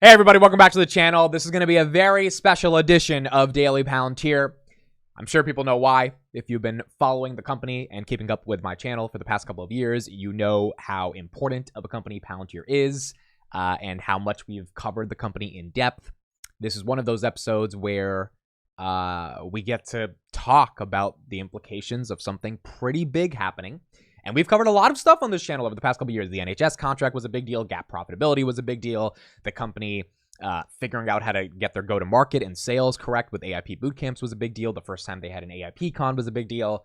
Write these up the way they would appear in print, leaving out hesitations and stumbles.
Hey everybody, welcome back to the channel. This is going to be a very special edition of Daily Palantir. I'm sure people know why. If you've been following the company and keeping up with my channel for the past couple of years, you know how important of a company Palantir is and how much we've covered the company in depth. This is one of those episodes where we get to talk about the implications of something pretty big happening. And we've covered a lot of stuff on this channel over the past couple of years. The NHS contract was a big deal. GAAP profitability was a big deal. The company figuring out how to get their go-to-market and sales correct with AIP boot camps was a big deal. The first time they had an AIP con was a big deal.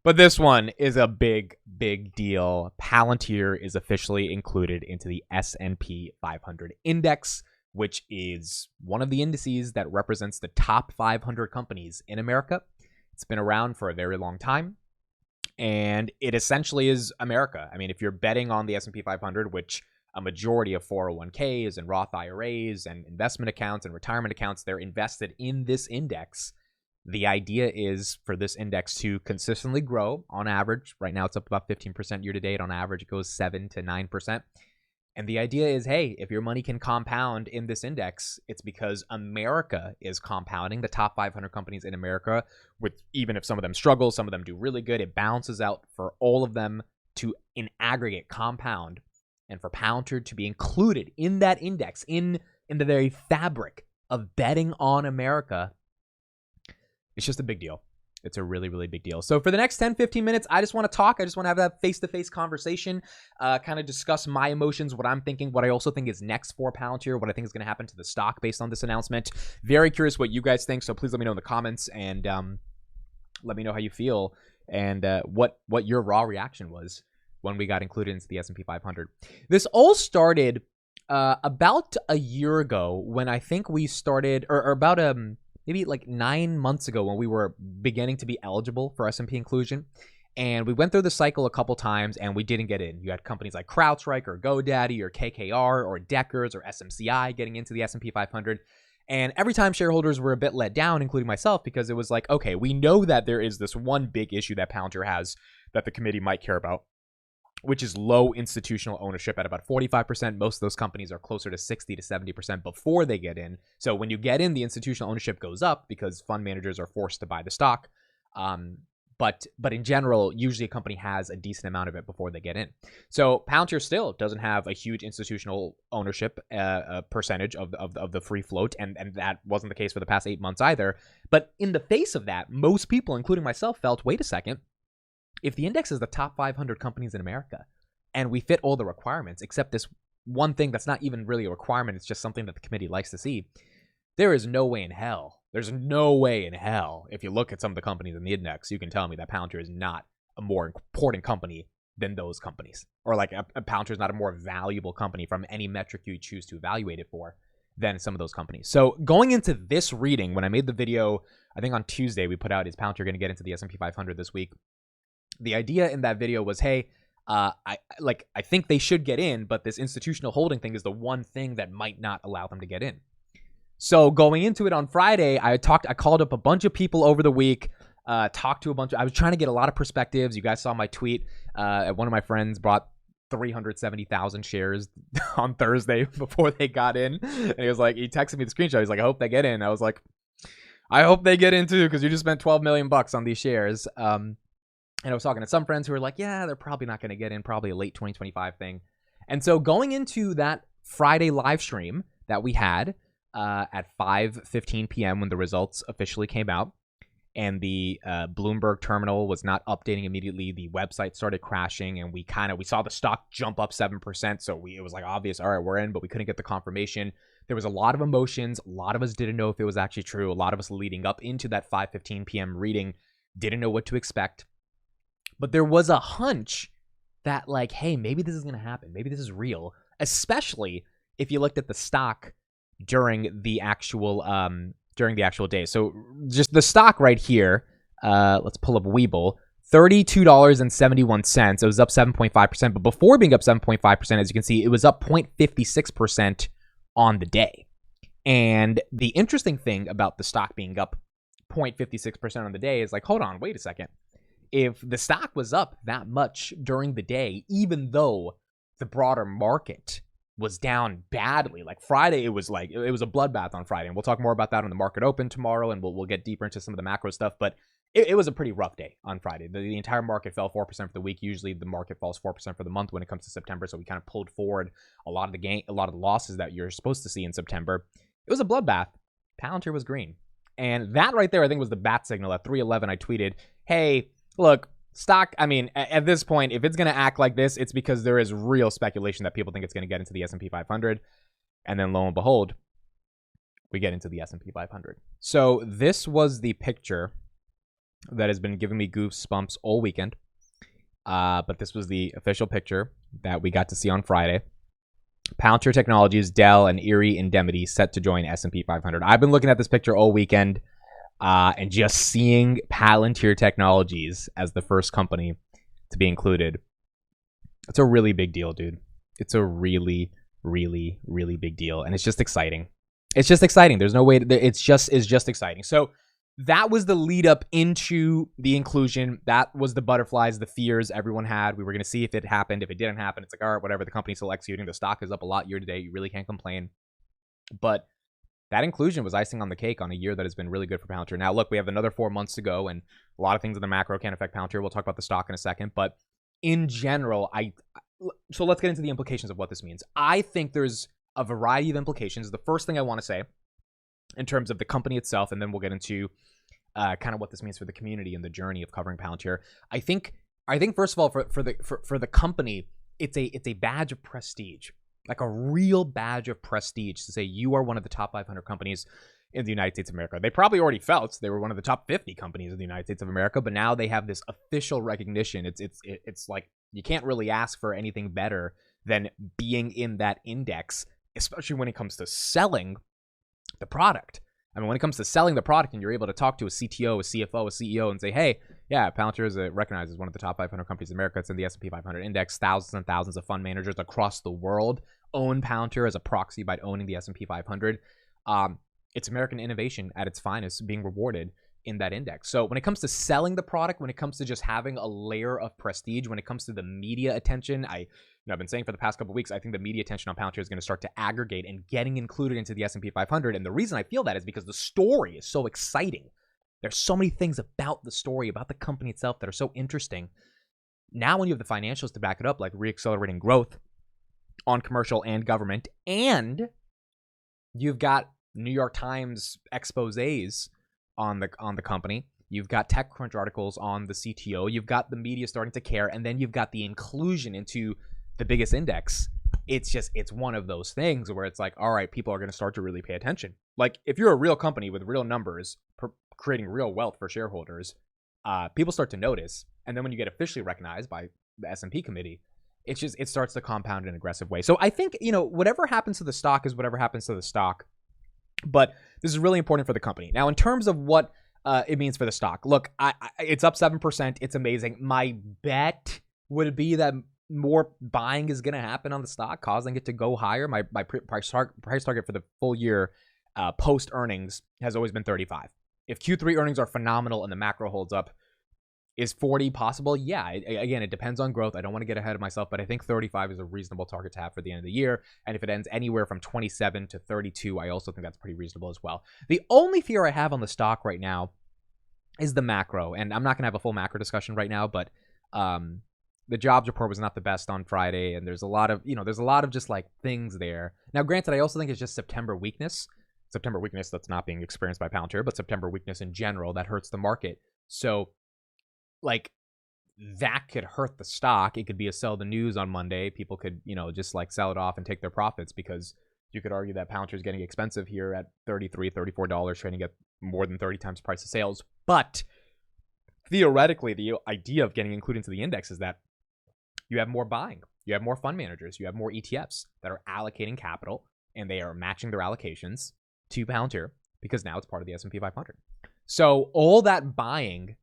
But this one is a big, big deal. Palantir is officially included into the S&P 500 index, which is one of the indices that represents the top 500 companies in America. It's been around for a very long time. And it essentially is America. I mean, if you're betting on the S&P 500, which a majority of 401ks and Roth IRAs and investment accounts and retirement accounts, they're invested in this index. The idea is for this index to consistently grow on average. Right now, it's up about 15% year to date. On average, it goes 7 to 9%. And the idea is, hey, if your money can compound in this index, it's because America is compounding. The top 500 companies in America, with even if some of them struggle, some of them do really good, it balances out for all of them to, in aggregate, compound. And for Palantir to be included in that index, in the very fabric of betting on America, it's just a big deal. It's a really, really big deal. So for the next 10, 15 minutes, I just want to talk. I just want to have that face-to-face conversation, kind of discuss my emotions, what I'm thinking, what I also think is next for Palantir, what I think is going to happen to the stock based on this announcement. Very curious what you guys think, so please let me know in the comments and let me know how you feel and what your raw reaction was when we got included into the S&P 500. This all started about a year ago when I think we started, or about maybe like 9 months ago when we were beginning to be eligible for S&P inclusion. And we went through the cycle a couple times and we didn't get in. You had companies like CrowdStrike or GoDaddy or KKR or Deckers or SMCI getting into the S&P 500. And every time shareholders were a bit let down, including myself, because it was like, okay, we know that there is this one big issue that Palantir has that the committee might care about, which is low institutional ownership at about 45%. Most of those companies are closer to 60 to 70% before they get in. So when you get in, the institutional ownership goes up because fund managers are forced to buy the stock. But in general, usually a company has a decent amount of it before they get in. So Palantir still doesn't have a huge institutional ownership percentage of the free float, and that wasn't the case for the past 8 months either. But in the face of that, most people, including myself, felt, wait a second, if the index is the top 500 companies in America and we fit all the requirements, except this one thing that's not even really a requirement, it's just something that the committee likes to see, there is no way in hell. There's no way in hell. If you look at some of the companies in the index, you can tell me that Palantir is not a more important company than those companies. Or like a Palantir is not a more valuable company from any metric you choose to evaluate it for than some of those companies. So going into this reading, when I made the video, I think on Tuesday we put out, is Palantir going to get into the S&P 500 this week? The idea in that video was, hey, I think they should get in, but this institutional holding thing is the one thing that might not allow them to get in. So going into it on Friday, I called up a bunch of people over the week, talked to a bunch of, I was trying to get a lot of perspectives. You guys saw my tweet. One of my friends bought 370,000 shares on Thursday before they got in. And he was like, he texted me the screenshot. He's like, I hope they get in. I was like, I hope they get in too, because you just spent $12 million on these shares. And I was talking to some friends who were like, yeah, they're probably not going to get in, probably a late 2025 thing. And so going into that Friday live stream that we had at 5:15 p.m. when the results officially came out, and the Bloomberg terminal was not updating immediately, the website started crashing, and we saw the stock jump up 7%. So it was like obvious, all right, we're in, but we couldn't get the confirmation. There was a lot of emotions. A lot of us didn't know if it was actually true. A lot of us leading up into that 5:15 p.m. reading didn't know what to expect. But there was a hunch that, like, hey, maybe this is going to happen. Maybe this is real, especially if you looked at the stock during the actual day. So just the stock right here, let's pull up Webull, $32.71. It was up 7.5%. But before being up 7.5%, as you can see, it was up 0.56% on the day. And the interesting thing about the stock being up 0.56% on the day is like, hold on, wait a second. If the stock was up that much during the day, even though the broader market was down badly. Like Friday, it was a bloodbath on Friday, and we'll talk more about that on the market open tomorrow, and we'll get deeper into some of the macro stuff. But it was a pretty rough day on Friday. The entire market fell 4% for the week. Usually the market falls 4% for the month when it comes to September. So we kind of pulled forward a lot of the losses that you're supposed to see in September. It was a bloodbath. Palantir was green. And that right there, I think, was the bat signal. At 3:11, I tweeted, hey, look, stock, I mean, at this point, if it's going to act like this, it's because there is real speculation that people think it's going to get into the S&P 500. And then lo and behold, we get into the S&P 500. So this was the picture that has been giving me goosebumps all weekend. But this was the official picture that we got to see on Friday. Palantir Technologies, Dell, and Erie Indemnity set to join S&P 500. I've been looking at this picture all weekend and just seeing Palantir Technologies as the first company to be included. It's a really big deal, dude. It's a really, really, really big deal. And it's just exciting. It's just exciting. There's no way it's just exciting. So that was the lead up into the inclusion. That was the butterflies, the fears everyone had. We were going to see if it happened. If it didn't happen, it's like, all right, whatever. The company's still executing. The stock is up a lot year to date. You really can't complain. But that inclusion was icing on the cake on a year that has been really good for Palantir. Now, look, we have another 4 months to go, and a lot of things in the macro can affect Palantir. We'll talk about the stock in a second. But in general, so let's get into the implications of what this means. I think there's a variety of implications. The first thing I want to say in terms of the company itself, and then we'll get into kind of what this means for the community and the journey of covering Palantir. I think first of all, for the company, it's a badge of prestige, like a real badge of prestige to say you are one of the top 500 companies in the United States of America. They probably already felt they were one of the top 50 companies in the United States of America, but now they have this official recognition. It's like you can't really ask for anything better than being in that index, especially when it comes to selling the product. I mean, when it comes to selling the product and you're able to talk to a CTO, a CFO, a CEO and say, hey, yeah, Palantir is recognized as one of the top 500 companies in America. It's in the S&P 500 index. Thousands and thousands of fund managers across the world own Palantir as a proxy by owning the S&P 500. It's American innovation at its finest being rewarded in that index. So when it comes to selling the product, when it comes to just having a layer of prestige, when it comes to the media attention, I've been saying for the past couple of weeks, I think the media attention on Palantir is going to start to aggregate and getting included into the S&P 500. And the reason I feel that is because the story is so exciting. There's so many things about the story, about the company itself that are so interesting. Now when you have the financials to back it up, like reaccelerating growth on commercial and government, and you've got New York Times exposés on the company. You've got TechCrunch articles on the CTO. You've got the media starting to care, and then you've got the inclusion into the biggest index. It's one of those things where it's like, all right, people are going to start to really pay attention. Like if you're a real company with real numbers, creating real wealth for shareholders, people start to notice. And then when you get officially recognized by the S&P committee, it starts to compound in an aggressive way. So I think, whatever happens to the stock is whatever happens to the stock. But this is really important for the company. Now, in terms of what it means for the stock, look, it's up 7%. It's amazing. My bet would be that more buying is going to happen on the stock, causing it to go higher. My price target for the full year post earnings has always been 35. If Q3 earnings are phenomenal and the macro holds up, is 40 possible? Yeah. Again, it depends on growth. I don't want to get ahead of myself, but I think 35 is a reasonable target to have for the end of the year. And if it ends anywhere from 27 to 32, I also think that's pretty reasonable as well. The only fear I have on the stock right now is the macro. And I'm not going to have a full macro discussion right now, but the jobs report was not the best on Friday. And there's a lot of just like things there. Now, granted, I also think it's just September weakness that's not being experienced by Palantir, but September weakness in general that hurts the market. So like that could hurt the stock. It could be a sell the news on Monday. People could, just like sell it off and take their profits, because you could argue that Palantir is getting expensive here at $33, $34, trading at more than 30 times price of sales. But theoretically, the idea of getting included into the index is that you have more buying, you have more fund managers, you have more ETFs that are allocating capital, and they are matching their allocations to Palantir because now it's part of the S&P 500. So all that buying,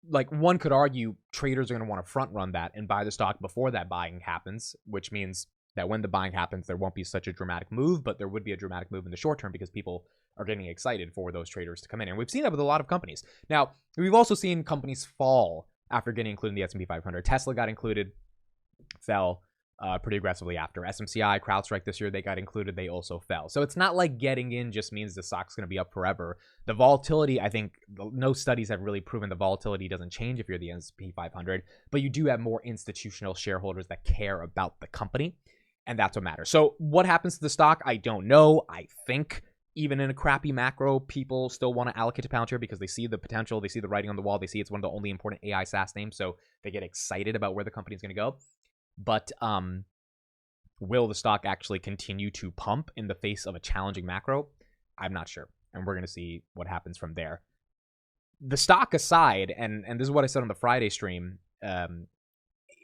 like one could argue traders are going to want to front run that and buy the stock before that buying happens, which means that when the buying happens, there won't be such a dramatic move, but there would be a dramatic move in the short term because people are getting excited for those traders to come in. And we've seen that with a lot of companies. Now, we've also seen companies fall after getting included in the S&P 500. Tesla got included, fell. pretty aggressively after. SMCI, CrowdStrike this year, they got included. They also fell. So it's not like getting in just means the stock's going to be up forever. The volatility, I think no studies have really proven the volatility doesn't change if you're the S&P 500, but you do have more institutional shareholders that care about the company, and that's what matters. So what happens to the stock? I don't know. I think even in a crappy macro, people still want to allocate to Palantir because they see the potential, they see the writing on the wall, they see it's one of the only important AI SaaS names, so they get excited about where the company is going to go. But will the stock actually continue to pump in the face of a challenging macro? I'm not sure, and we're going to see what happens from there. The stock aside, and this is what I said on the Friday stream,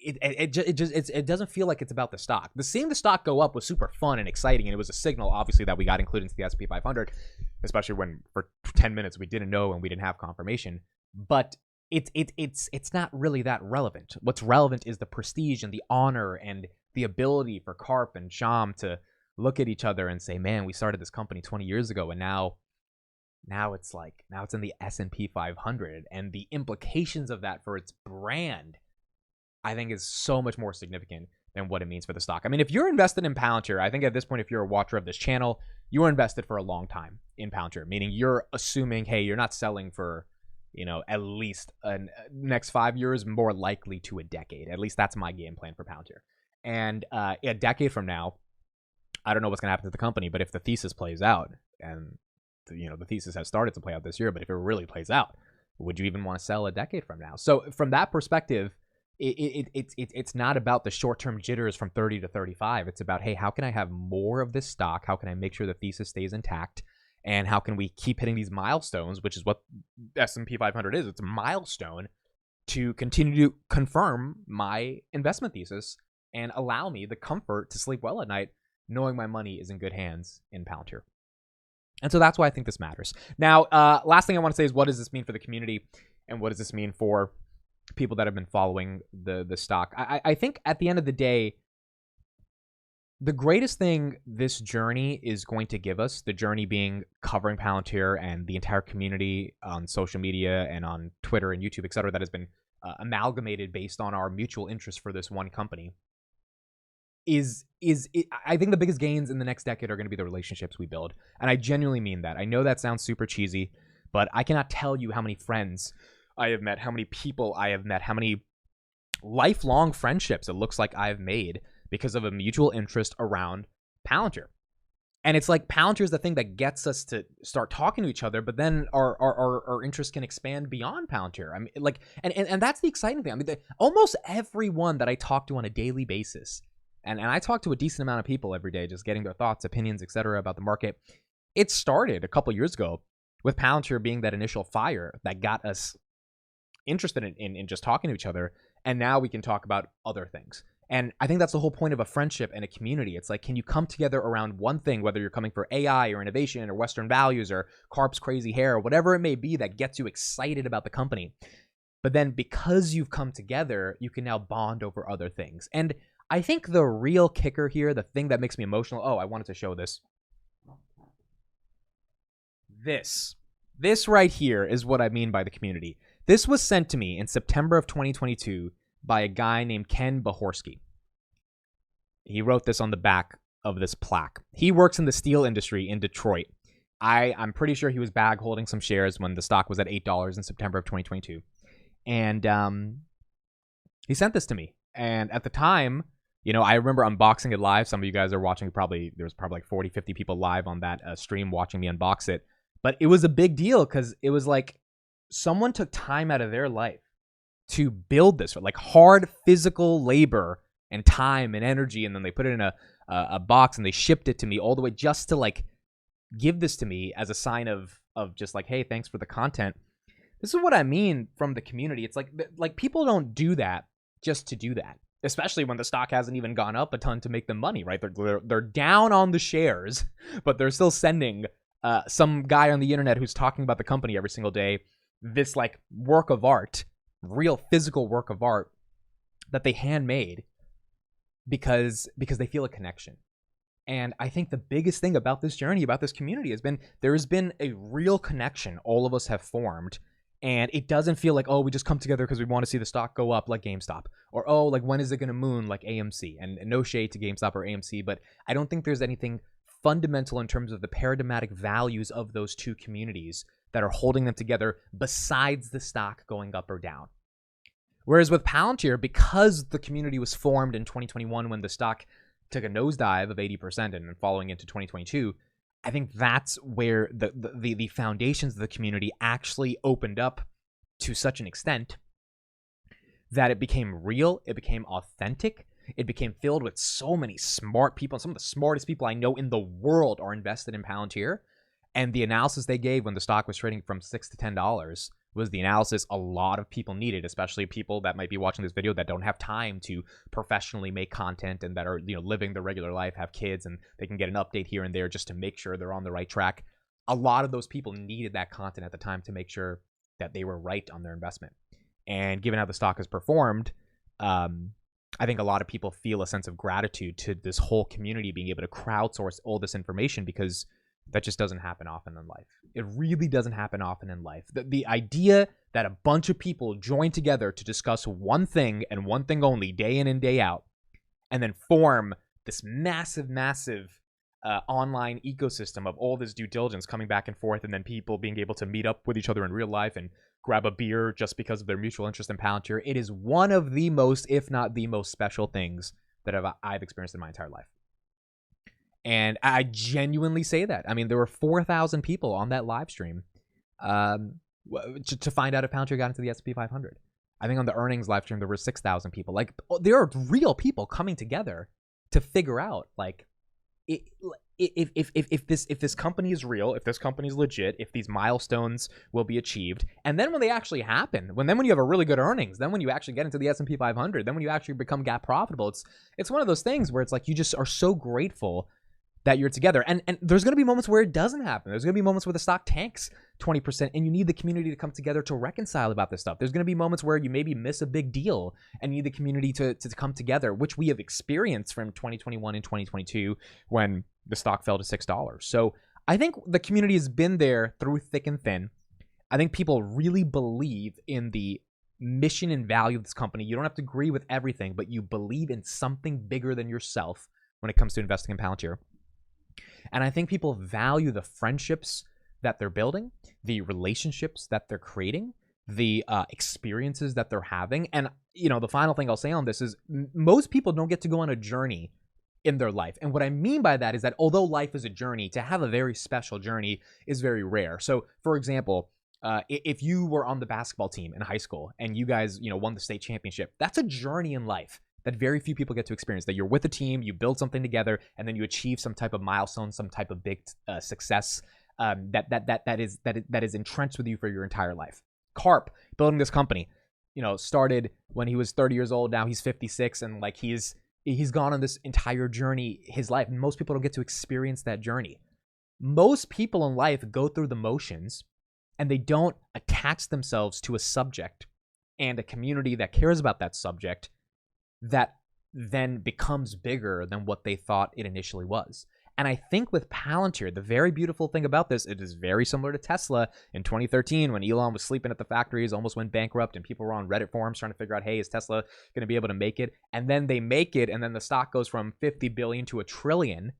it doesn't feel like it's about the stock. Seeing the stock go up was super fun and exciting, and it was a signal, obviously, that we got included into the S&P 500, especially when for 10 minutes we didn't know and we didn't have confirmation. But it's not really that relevant. What's relevant is the prestige and the honor and the ability for Karp and Sham to look at each other and say, "Man, we started this company 20 years ago, and now it's in the S&P 500, and the implications of that for its brand, I think, is so much more significant than what it means for the stock." I mean, if you're invested in Palantir, I think at this point, if you're a watcher of this channel, you are invested for a long time in Palantir, meaning you're assuming, hey, you're not selling for, at least next 5 years, more likely to a decade. At least that's my game plan for Palantir. And a decade from now, I don't know what's going to happen to the company, but if the thesis plays out, and the thesis has started to play out this year, but if it really plays out, would you even want to sell a decade from now? So from that perspective, it's not about the short-term jitters from 30 to 35. It's about, hey, how can I have more of this stock? How can I make sure the thesis stays intact? And how can we keep hitting these milestones, which is what S&P 500 is. It's a milestone to continue to confirm my investment thesis and allow me the comfort to sleep well at night knowing my money is in good hands in Palantir. And so that's why I think this matters. Now, last thing I want to say is, what does this mean for the community, and what does this mean for people that have been following the stock? I think at the end of the day, the greatest thing this journey is going to give us, the journey being covering Palantir and the entire community on social media and on Twitter and YouTube, et cetera, that has been amalgamated based on our mutual interest for this one company, I think the biggest gains in the next decade are going to be the relationships we build. And I genuinely mean that. I know that sounds super cheesy, but I cannot tell you how many friends I have met, how many people I have met, how many lifelong friendships it looks like I've made because of a mutual interest around Palantir. And it's like Palantir is the thing that gets us to start talking to each other, but then our interest can expand beyond Palantir. I mean, like, and that's the exciting thing. I mean, almost everyone that I talk to on a daily basis, and I talk to a decent amount of people every day, just getting their thoughts, opinions, etc., about the market. It started a couple years ago with Palantir being that initial fire that got us interested in just talking to each other, and now we can talk about other things. And I think that's the whole point of a friendship and a community. It's like, can you come together around one thing, whether you're coming for AI or innovation or Western values or Karp's crazy hair or whatever it may be that gets you excited about the company. But then because you've come together, you can now bond over other things. And I think the real kicker here, the thing that makes me emotional, I wanted to show this. This right here is what I mean by the community. This was sent to me in September of 2022 by a guy named Ken Bahorsky. He wrote this on the back of this plaque. He works in the steel industry in Detroit. I'm pretty sure he was bag holding some shares when the stock was at $8 in September of 2022. And he sent this to me. And at the time, I remember unboxing it live. Some of you guys are watching, there was probably like 40, 50 people live on that stream watching me unbox it. But it was a big deal because it was like someone took time out of their life to build this, like hard physical labor and time and energy, and then they put it in a box and they shipped it to me all the way just to like give this to me as a sign of just like, hey, thanks for the content. This is what I mean from the community. It's like people don't do that just to do that, especially when the stock hasn't even gone up a ton to make them money, right? They're down on the shares, but they're still sending some guy on the internet who's talking about the company every single day this like work of art, real physical work of art that they handmade because they feel a connection. And I think the biggest thing about this journey, about this community, has been there has been a real connection all of us have formed, And it doesn't feel like, oh, we just come together because we want to see the stock go up like GameStop. Or, oh, like when is it going to moon like AMC? And no shade to GameStop or AMC, but I don't think there's anything fundamental in terms of the paradigmatic values of those two communities that are holding them together besides the stock going up or down. Whereas with Palantir, because the community was formed in 2021 when the stock took a nosedive of 80% and following into 2022, I think that's where the foundations of the community actually opened up to such an extent that it became real, it became authentic, it became filled with so many smart people. Some of the smartest people I know in the world are invested in Palantir. And the analysis they gave when the stock was trading from $6 to $10 was the analysis a lot of people needed, especially people that might be watching this video that don't have time to professionally make content and that are, living their regular life, have kids, and they can get an update here and there just to make sure they're on the right track. A lot of those people needed that content at the time to make sure that they were right on their investment. And given how the stock has performed, I think a lot of people feel a sense of gratitude to this whole community being able to crowdsource all this information, because that just doesn't happen often in life. It really doesn't happen often in life. The idea that a bunch of people join together to discuss one thing and one thing only, day in and day out, and then form this massive online ecosystem of all this due diligence coming back and forth, and then people being able to meet up with each other in real life and grab a beer just because of their mutual interest in Palantir. It is one of the most, if not the most special things that I've experienced in my entire life. And I genuinely say that. I mean, there were 4,000 people on that live stream to find out if Palantir got into the S&P 500. I think on the earnings live stream, there were 6,000 people. Like, there are real people coming together to figure out, like, if this company is real, if this company is legit, if these milestones will be achieved. And then when they actually happen, when you have a really good earnings, then when you actually get into the S&P 500, then when you actually become gap profitable, it's one of those things where it's like you just are so grateful that you're together. And there's going to be moments where it doesn't happen. There's going to be moments where the stock tanks 20%, and you need the community to come together to reconcile about this stuff. There's going to be moments where you maybe miss a big deal and you need the community to come together, which we have experienced from 2021 and 2022 when the stock fell to $6. So I think the community has been there through thick and thin. I think people really believe in the mission and value of this company. You don't have to agree with everything, but you believe in something bigger than yourself when it comes to investing in Palantir. And I think people value the friendships that they're building, the relationships that they're creating, the experiences that they're having. And, the final thing I'll say on this is most people don't get to go on a journey in their life. And what I mean by that is that although life is a journey, to have a very special journey is very rare. So, for example, if you were on the basketball team in high school and you guys, won the state championship, that's a journey in life that very few people get to experience. That you're with a team, you build something together, and then you achieve some type of milestone, some type of big success that is entrenched with you for your entire life. Karp, building this company, started when he was 30 years old. Now he's 56, and like he's gone on this entire journey his life. And most people don't get to experience that journey. Most people in life go through the motions, and they don't attach themselves to a subject and a community that cares about that subject, that then becomes bigger than what they thought it initially was. And I think with Palantir, the very beautiful thing about this, it is very similar to Tesla in 2013 when Elon was sleeping at the factories, almost went bankrupt, and people were on Reddit forums trying to figure out, hey, is Tesla going to be able to make it? And then they make it, and then the stock goes from 50 billion to $1 trillion.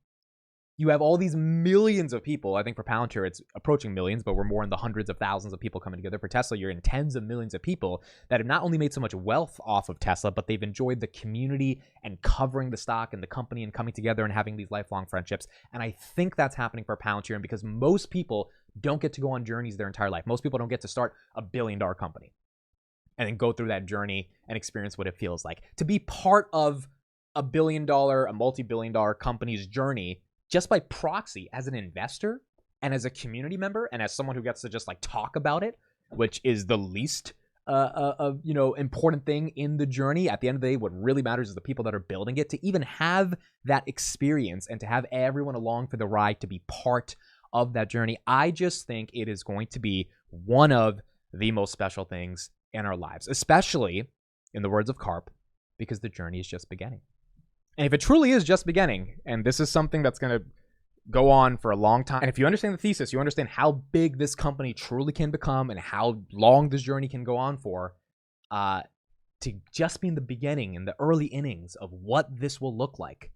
You have all these millions of people. I think for Palantir, it's approaching millions, but we're more in the hundreds of thousands of people coming together. For Tesla, you're in tens of millions of people that have not only made so much wealth off of Tesla, but they've enjoyed the community and covering the stock and the company and coming together and having these lifelong friendships. And I think that's happening for Palantir, and because most people don't get to go on journeys their entire life. Most people don't get to start a billion-dollar company and then go through that journey and experience what it feels like. To be part of a billion-dollar, a multi-billion-dollar company's journey just by proxy as an investor and as a community member and as someone who gets to just like talk about it, which is the least important thing in the journey. At the end of the day, what really matters is the people that are building it. To even have that experience and to have everyone along for the ride, to be part of that journey, I just think it is going to be one of the most special things in our lives, especially in the words of Karp, because the journey is just beginning. And if it truly is just beginning, and this is something that's going to go on for a long time. And if you understand the thesis, you understand how big this company truly can become and how long this journey can go on for, to just be in the beginning, in the early innings of what this will look like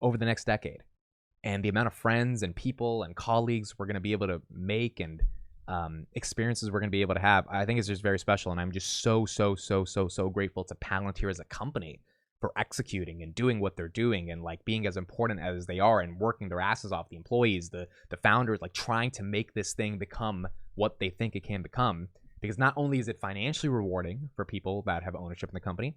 over the next decade. And the amount of friends and people and colleagues we're going to be able to make and experiences we're going to be able to have, I think it's just very special. And I'm just so grateful to Palantir as a company for executing and doing what they're doing and like being as important as they are and working their asses off, the employees, the founders, like trying to make this thing become what they think it can become. Because not only is it financially rewarding for people that have ownership in the company,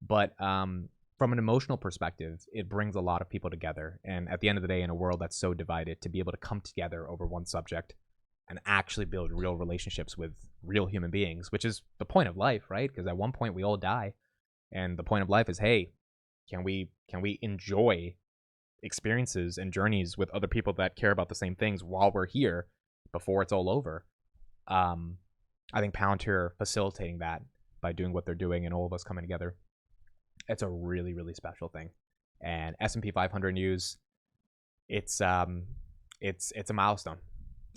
but from an emotional perspective, it brings a lot of people together. And at the end of the day, in a world that's so divided, to be able to come together over one subject and actually build real relationships with real human beings, which is the point of life, right? Because at one point we all die. And the point of life is, hey, can we enjoy experiences and journeys with other people that care about the same things while we're here before it's all over? I think Palantir facilitating that by doing what they're doing and all of us coming together, it's a really, really special thing. And S&P 500 news, it's a milestone.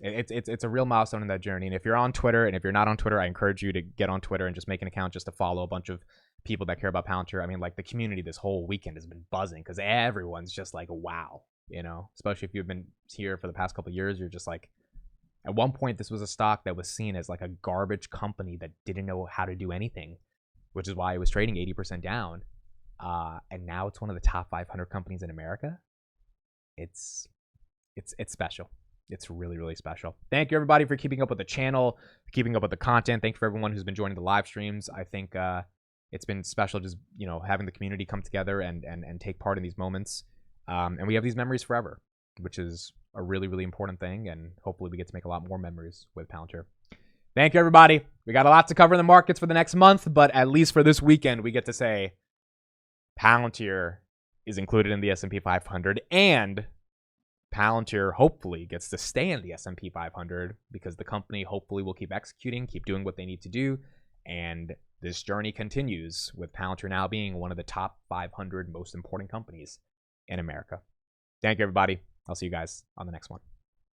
It's a real milestone in that journey. And if you're on Twitter, and if you're not on Twitter, I encourage you to get on Twitter and just make an account just to follow a bunch of people that care about Palantir. I mean, like the community this whole weekend has been buzzing because everyone's just like, wow, you know, especially if you've been here for the past couple of years, you're just like, at one point, this was a stock that was seen as like a garbage company that didn't know how to do anything, which is why it was trading 80% down. And now it's one of the top 500 companies in America. It's special. It's really, really special. Thank you, everybody, for keeping up with the channel, keeping up with the content. Thank you for everyone who's been joining the live streams. I think it's been special just, you know, having the community come together and take part in these moments. And we have these memories forever, which is a really, really important thing. And hopefully we get to make a lot more memories with Palantir. Thank you, everybody. We got a lot to cover in the markets for the next month, but at least for this weekend, we get to say Palantir is included in the S&P 500, and Palantir hopefully gets to stay in the S&P 500 because the company hopefully will keep executing, keep doing what they need to do, and this journey continues with Palantir now being one of the top 500 most important companies in America. Thank you, everybody. I'll see you guys on the next one.